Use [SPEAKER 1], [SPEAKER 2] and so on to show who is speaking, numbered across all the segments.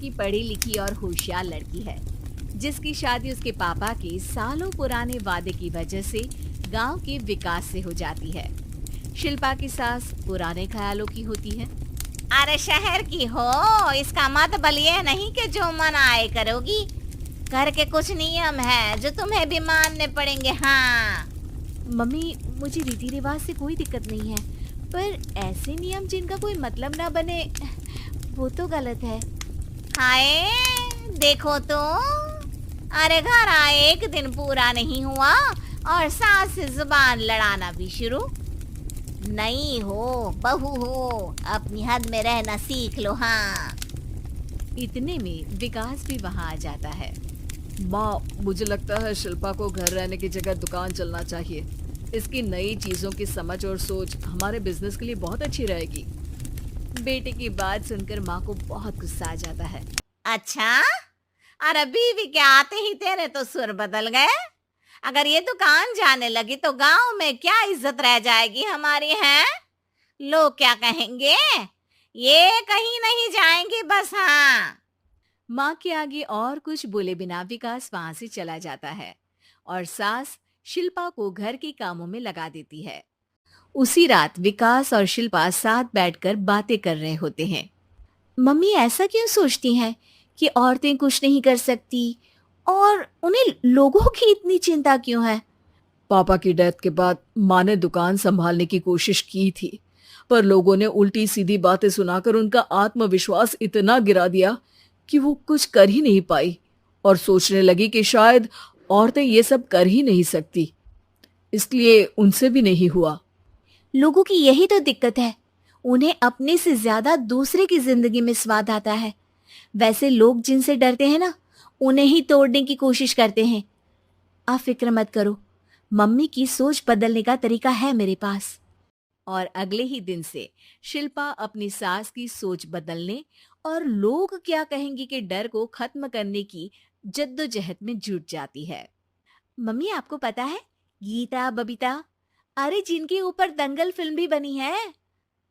[SPEAKER 1] की पढ़ी लिखी और होशियार लड़की है, जिसकी शादी उसके पापा के सालों पुराने वादे की वजह से गांव के विकास से हो जाती है। शिल्पा की सास पुराने ख्यालों की होती है।
[SPEAKER 2] अरे शहर की हो, इसका मतलब ये नहीं कि जो मन आए करोगी। घर के कुछ नियम है जो तुम्हें भी मानने पड़ेंगे। हाँ
[SPEAKER 1] मम्मी, मुझे रीति रिवाज से कोई दिक्कत नहीं है, पर ऐसे नियम जिनका कोई मतलब ना बने, वो तो गलत है।
[SPEAKER 2] हाय, देखो तो, अरे घर आए एक दिन पूरा नहीं हुआ और सास से जुबान लड़ाना भी शुरू। नहीं हो, बहू हो, अपनी हद में रहना सीख लो। हाँ
[SPEAKER 1] इतने में विकास भी वहां आ जाता है।
[SPEAKER 3] माँ, मुझे लगता है शिल्पा को घर रहने की जगह दुकान चलना चाहिए। इसकी नई चीजों की समझ और सोच हमारे बिजनेस के लिए बहुत अच्छी रहेगी।
[SPEAKER 1] बेटे की बात सुनकर माँ को बहुत गुस्सा आ जाता है।
[SPEAKER 2] अच्छा, अरे बीवी के आते ही तेरे तो सुर बदल गए। अगर ये दुकान जाने लगी तो गांव में क्या इज्जत रह जाएगी हमारी। है लोग क्या कहेंगे? ये कहीं नहीं जाएंगे बस। हाँ
[SPEAKER 1] माँ के आगे और कुछ बोले बिना विकास वहां से चला जाता है और सास शिल्पा को घर के कामों में लगा देती है। उसी रात विकास और शिल्पा साथ बैठकर बातें कर रहे होते हैं। मम्मी ऐसा क्यों सोचती हैं कि औरतें कुछ नहीं कर सकती, और उन्हें लोगों की इतनी चिंता क्यों है?
[SPEAKER 3] पापा की डेथ के बाद माँ ने दुकान संभालने की कोशिश की थी, पर लोगों ने उल्टी सीधी बातें सुनाकर उनका आत्मविश्वास इतना गिरा दिया कि वो कुछ कर ही नहीं पाई और सोचने लगी कि शायद औरतें ये सब कर ही नहीं सकती। इसलिए उनसे भी नहीं हुआ।
[SPEAKER 1] लोगों की यही तो दिक्कत है, उन्हें अपने से ज्यादा दूसरे की जिंदगी में स्वाद आता है। वैसे लोग जिनसे डरते हैं ना, उन्हें ही तोड़ने की कोशिश करते हैं। आप फिक्र मत करो, मम्मी की सोच बदलने का तरीका है मेरे पास। और अगले ही दिन से शिल्पा अपनी सास की सोच बदलने और लोग क्या कहेंगे के डर को खत्म करने की जद्दोजहद में जुट जाती है। मम्मी, आपको पता है, गीता, बबीता, अरे जिनके ऊपर दंगल फिल्म भी बनी है,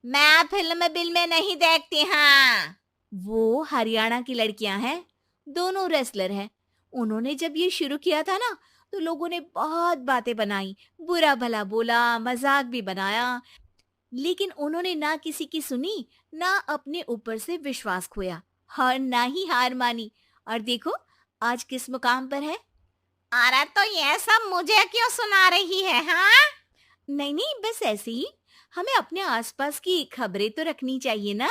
[SPEAKER 2] मैं फिल्म बिल में नहीं देखती। हाँ
[SPEAKER 1] वो हरियाणा की लड़कियां हैं। दोनों रेसलर हैं। उन्होंने जब ये शुरू किया था ना, तो लोगों ने बहुत बातें बनाई, बुरा भला बोला, मजाक भी बनाया, लेकिन उन्होंने ना किसी की सुनी, ना अपने ऊपर से विश्वास खोया और ना ही हार मानी। और देखो आज किस मुकाम पर है।
[SPEAKER 2] अरे तो ये सब मुझे क्यों सुना रही है? हाँ
[SPEAKER 1] नहीं नहीं, बस ऐसे ही, हमें अपने आसपास की खबरें तो रखनी चाहिए ना।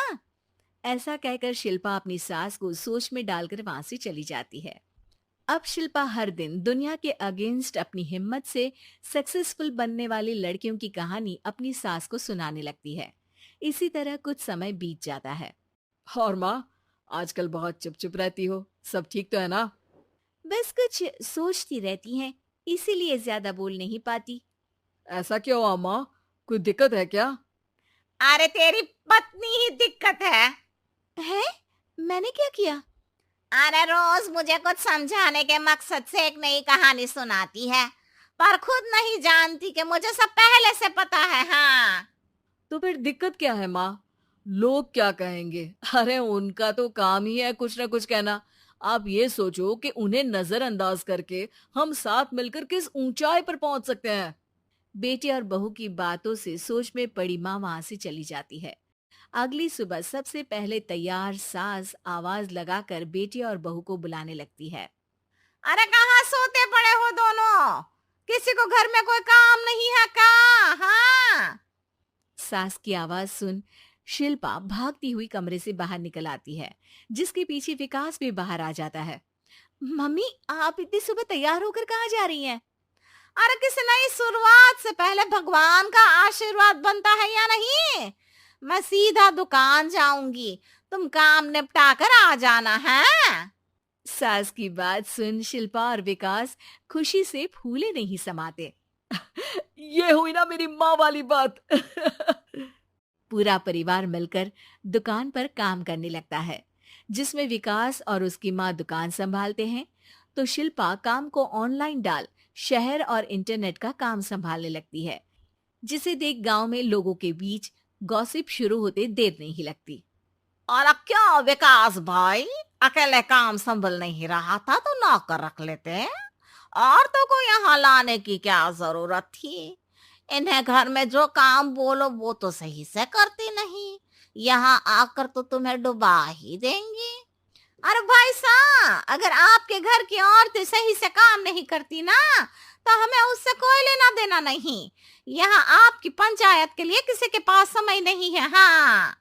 [SPEAKER 1] ऐसा कहकर शिल्पा अपनी सास को सोच में डालकर वहां से चली जाती है। अब शिल्पा हर दिन दुनिया के अगेंस्ट अपनी हिम्मत से सक्सेसफुल बनने वाली लड़कियों की कहानी अपनी सास को सुनाने लगती है। इसी तरह कुछ समय बीत जाता है।
[SPEAKER 3] और माँ, आजकल बहुत चुप चुप रहती हो, सब ठीक तो है ना?
[SPEAKER 1] बस कुछ सोचती रहती हैं, इसीलिए ज्यादा बोल नहीं पाती।
[SPEAKER 3] ऐसा क्यों हुआ माँ? कोई दिक्कत है क्या?
[SPEAKER 2] अरे तेरी पत्नी ही दिक्कत है।
[SPEAKER 1] है? मैंने क्या किया?
[SPEAKER 2] अरे रोज मुझे कुछ समझाने के मकसद से एक नई कहानी सुनाती है, पर खुद नहीं जानती कि मुझे सब पहले से पता है। हाँ
[SPEAKER 3] तो फिर दिक्कत क्या है माँ? लोग क्या कहेंगे? अरे उनका तो काम ही है कुछ ना कुछ कहना। आप ये सोचो कि उन्हें नजरअंदाज करके हम साथ मिलकर किस ऊंचाई पर पहुंच सकते हैं।
[SPEAKER 1] बेटे और बहू की बातों से सोच में पड़ी माँ वहां से चली जाती है। अगली सुबह सबसे पहले तैयार सास आवाज लगाकर बेटे और बहू को बुलाने लगती है।
[SPEAKER 2] अरे कहाँ सोते पड़े हो दोनों? किसी को घर में कोई काम नहीं है क्या? हाँ
[SPEAKER 1] सास की आवाज सुन शिल्पा भागती हुई कमरे से बाहर निकल आती है, जिसके पीछे विकास भी बाहर आ जाता है। मम्मी, आप इतनी सुबह तैयार होकर कहाँ जा रही हैं?
[SPEAKER 2] अरे किसी नई शुरुआत से पहले भगवान का आशीर्वाद बनता है या नहीं? मैं सीधा दुकान जाऊंगी, तुम काम निपटा कर आ जाना है।
[SPEAKER 1] सास की बात सुन शिल्पा और विकास खुशी से फूले नहीं समाते।
[SPEAKER 3] ये हुई ना मेरी माँ वाली बात।
[SPEAKER 1] पूरा परिवार मिलकर दुकान पर काम करने लगता है, जिसमें विकास और उसकी माँ दुकान संभालते हैं, तो शिल्पा काम को ऑनलाइन डाल शहर और इंटरनेट का काम संभालने लगती है, जिसे देख गांव में लोगों के बीच गॉसिप शुरू होते देर नहीं लगती।
[SPEAKER 2] और क्या विकास भाई, अकेले काम संभल नहीं रहा था तो नौकर रख लेते। औरतों को यहाँ लाने की क्या जरूरत थी? इन्हें घर में जो काम बोलो वो तो सही से करती नहीं, यहाँ आकर तो तुम्हें डुबा ही देंगी। अरे भाई साहब, अगर आपके घर की औरतें सही से काम नहीं करती ना, तो हमें उससे कोई लेना देना नहीं। यहाँ आपकी पंचायत के लिए किसी के पास समय नहीं है। हाँ,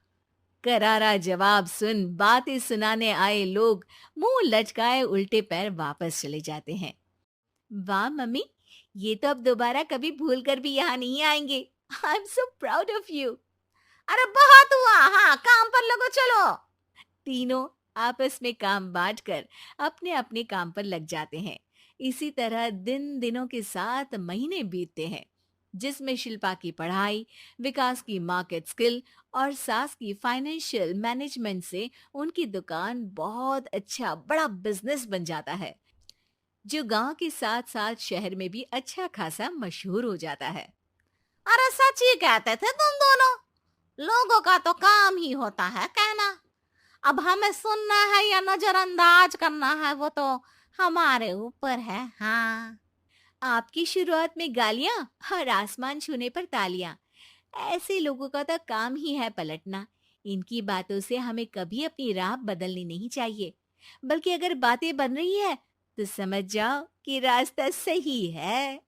[SPEAKER 1] करारा जवाब सुन बातें सुनाने आए लोग मुंह लटकाए उल्टे पैर वापस चले जाते हैं। वाह मम्मी, ये तो अब दोबारा कभी भूल कर भी यहाँ नहीं आएंगे। I am so proud of you.
[SPEAKER 2] अरे बहुत हुआ, हाँ काम पर लगो चलो।
[SPEAKER 1] तीनों आपस में काम बांटकर अपने अपने काम पर लग जाते हैं। इसी तरह दिन दिनों के साथ महीने बीतते हैं, जिसमें शिल्पा की पढ़ाई, विकास की मार्केट स्किल और सास की फाइनेंशियल मैनेजमेंट से उनकी दुकान बहुत अच्छा बड़ा बिजनेस बन जाता है, जो गांव के साथ साथ शहर में भी अच्छा खासा मशहूर हो जाता है।
[SPEAKER 2] अरे सच ही कहते थे तुम दोनों, लोगों का तो काम ही होता है कहना। अब हमें सुनना है या नजरअंदाज करना है वो तो हमारे ऊपर है। हाँ,
[SPEAKER 1] आपकी शुरुआत में गालियां और आसमान छूने पर तालियां, ऐसे लोगों का तो काम ही है पलटना। इनकी बातों से हमें कभी अपनी राह बदलनी नहीं चाहिए, बल्कि अगर बातें बन रही है तो समझ जाओ कि रास्ता सही है।